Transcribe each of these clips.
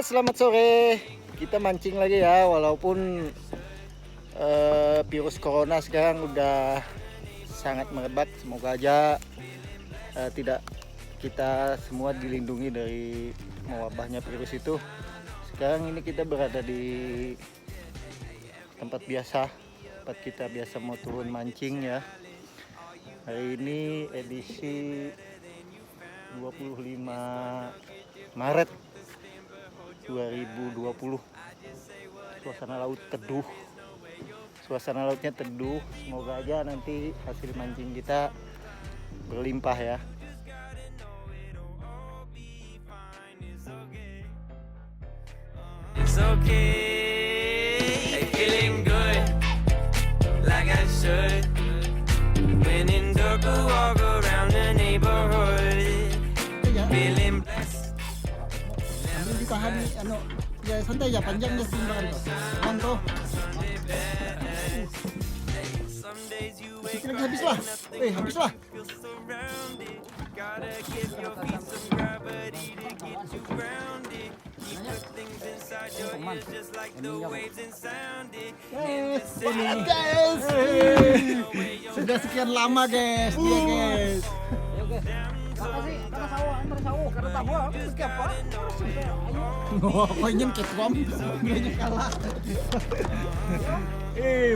selamat sore. Kita mancing lagi ya, walaupun virus corona sekarang udah sangat merebak. Semoga aja tidak kita semua dilindungi dari mewabahnya virus itu. Sekarang ini kita berada di tempat biasa, tempat kita biasa mau turun mancing ya. Hari ini edisi 25 Maret 2020. Suasana laut teduh. Suasana lautnya teduh. Semoga aja nanti hasil mancing kita berlimpah ya. It's okay, feeling good, like I should. When in dark, walk around the neighborhood, feeling blessed. Ambil ditahan ya santai ya, panjangnya timbangan tuh. Aman tuh. Sedikit lagi habis lah. Habis lah. Gotta give your feet some gravity to get you grounded. Keep the things inside your ears just like the waves and sound it. Guys. Sudah sekian lama guys, dia guys. Kok ingin kekom, dia kalah.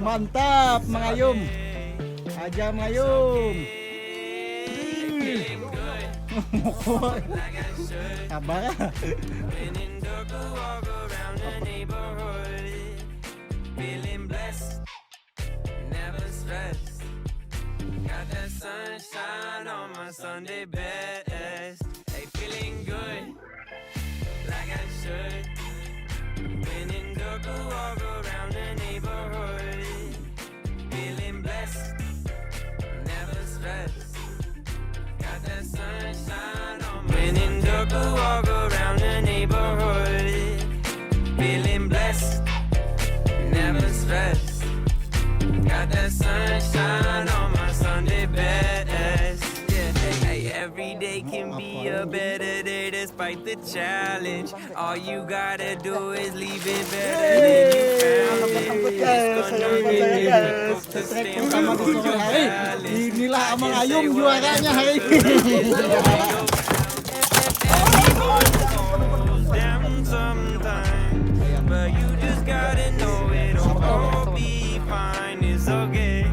Mantap, mengayum. Aja mengayum. Kabar. Feeling blessed, never stressed. Got that sunshine on my Sunday best. Hey, feeling good, like I should. When in dark, walk around the neighborhood. Feeling blessed, never stressed. Got that sunshine on my when in dark, walk around the neighborhood. Feeling blessed, never stressed. Got that sunshine on my Sunday best. Yeah, hey, every day can be a better day despite the challenge. All you gotta do is leave it better than you found it. It's gonna be difficult to stay Sama di sore hari. Inilah Amang Ayum juaranya hari ini. Down sometime, but you just gotta know it'll all be fine. It's okay.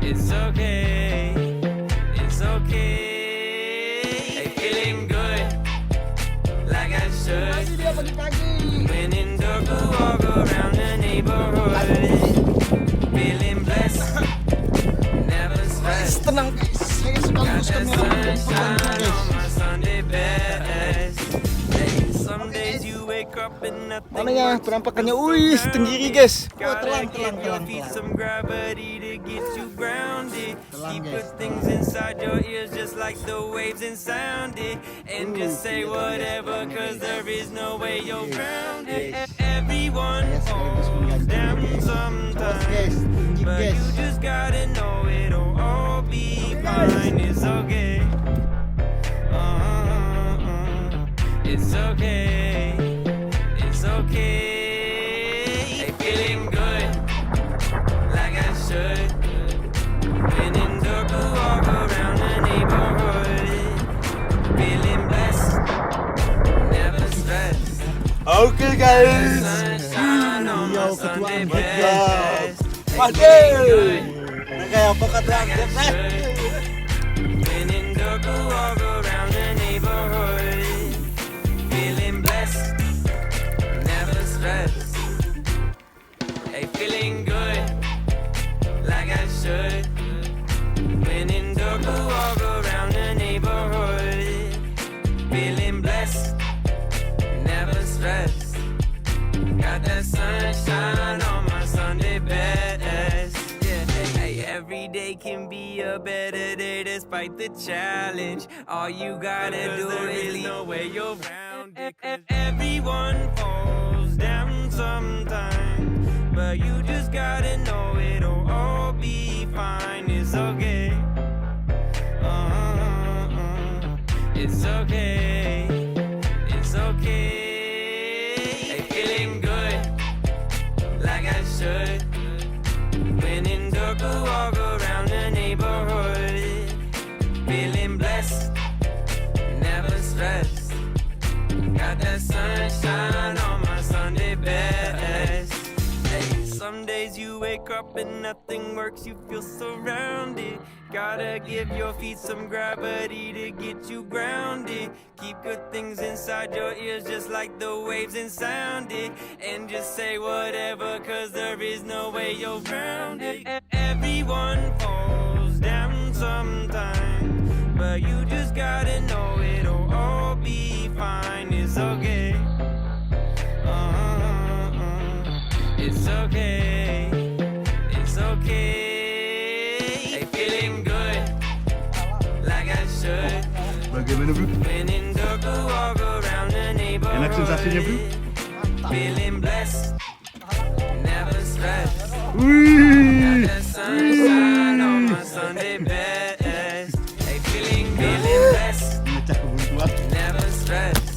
It's okay. It's okay. Hey, feeling good, like I should. Dia pagi-pagi. When in dark, walk around the neighborhood. Feeling blessed, never stressed. Tenang guys, saya sekaligus kameramen guys. Sunday best. Hey, some days you wake up and nothing. Mananya penampakannya, wih, tenggiri guys. Gotta give your feet some gravity to get you grounded. Keep the things inside your ears just like the waves and sound it. And just say whatever, cause there is no way you're grounded. Everyone falls down sometimes, but you just gotta know it'll all be fine. It's okay. It's okay. It's okay. Hey, feeling good, like I should. When in dark, walk around the neighborhood. Feeling blessed, never stressed. Oke guys. Sunshine on my Sunday best. Waduh. Kayak apa kata When in dark, walk around the neighborhood. Feeling blessed, never stressed. Hey, feeling good, like I should. When in dark, walk around the neighborhood. Feeling blessed, never stressed. Got that sunshine on my Sunday best. Yeah, hey, every day can be a better day despite the challenge. All you gotta do is leave no way you're round it. Everyone falls down sometime, but you just gotta know it'll all be fine. It's okay. It's okay. up and nothing works, you feel surrounded. Gotta give your feet some gravity to get you grounded. Keep good things inside your ears just like the waves and sound it. And just say whatever, cause there is no way you're grounded. Everyone falls down sometime, but you just gotta know it'll all be fine. It's okay. It's okay. It's okay. Hey, feeling good, like I should. Bagaimana bro? When in dark, walk around the neighborhood. Enak sensasinya bro? Feeling blessed, never stressed. Wih, Got that sunshine on my Sunday best. Hey, feeling blessed, mecah kebuntuan. never stressed.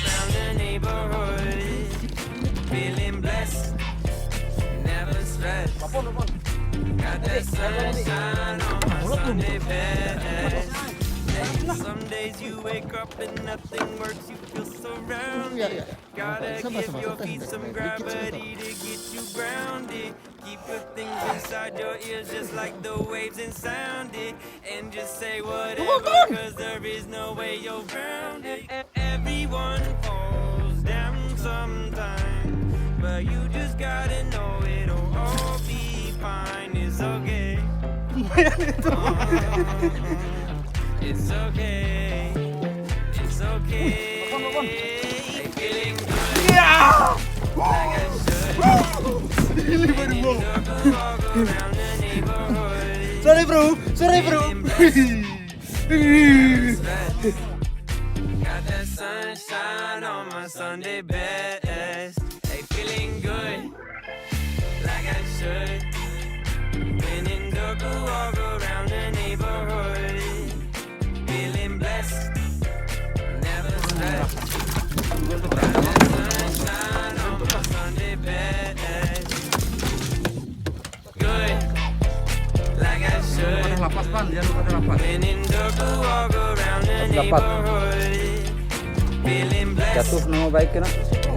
Around the neighborhood, feeling blessed, never stressed. Got that sunshine on my Sunday best. Hey, some days you wake up and nothing works, you feel surrounded. Gotta give your feet some gravity to get you grounded. Keep good things inside your ears just like the waves and sound it. And just say whatever, cause there is no way you're grounded. Everyone falls down sometime, but you just gotta know it'll all be fine. It's okay. It's okay. It's okay. Hey, feeling good. Like I should. When in dark, walk around the neighborhood. Sorry bro. Got that sunshine on my Sunday best. Hey, feeling good, like I should. When in dark, walk around the neighborhood. Feeling blessed, never stressed. Got that sunshine on my Sunday best. Good, like I should. Lapas pan, jangan lupa ada lapas. When in dark, walk around the neighborhood. Feeling blessed, Jatuh nama baik kena.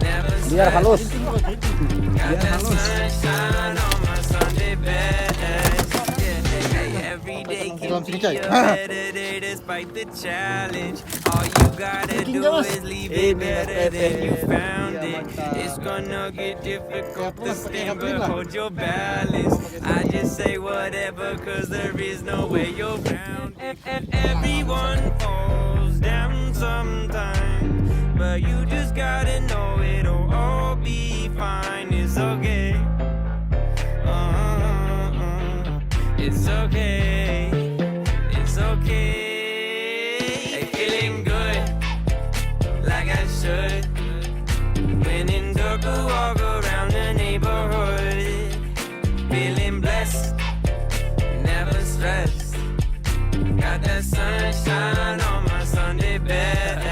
never Biar halus. Got that sunshine on my Sunday best. Yeah, hey, every day can be a better day despite the challenge. All you gotta do is leave it better than you found it. It's gonna get difficult to stand, but hold your balance. I just say whatever, cause there is no way you're bound. Everyone falls down sometime, but you just gotta know it'll all be fine. It's okay. It's okay. It's okay. Hey, feeling good, like I should. When in dark, walk around the neighborhood. Feeling blessed, never stressed. Got that sunshine on my Sunday best.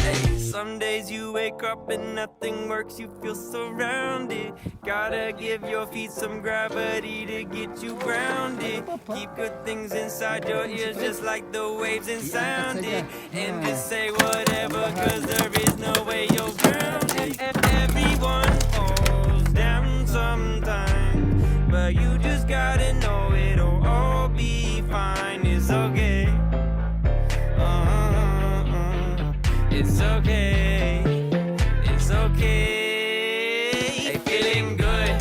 Hey, some days you wake up and nothing works, you feel surrounded. Gotta give your feet some gravity to get you grounded. Keep good things inside your ears just like the waves and sound it. And just say whatever, cause there is no way you're grounded. Everyone falls down sometime, but you just gotta know it'll all be fine. It's okay. It's okay. It's okay. Hey, feeling good,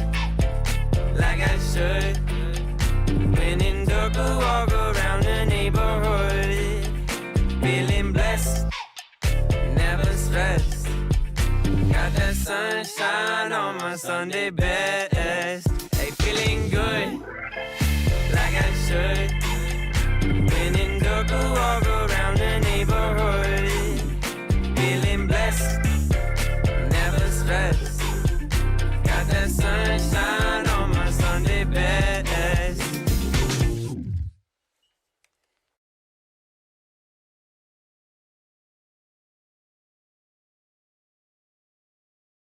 like I should. When in dark, walk around the neighborhood. Feeling blessed, never stressed. Got that sunshine on my Sunday best. Hey, feeling good. good. When in dark, a walk around the neighborhood. Feeling blessed, never stressed. Got that sunshine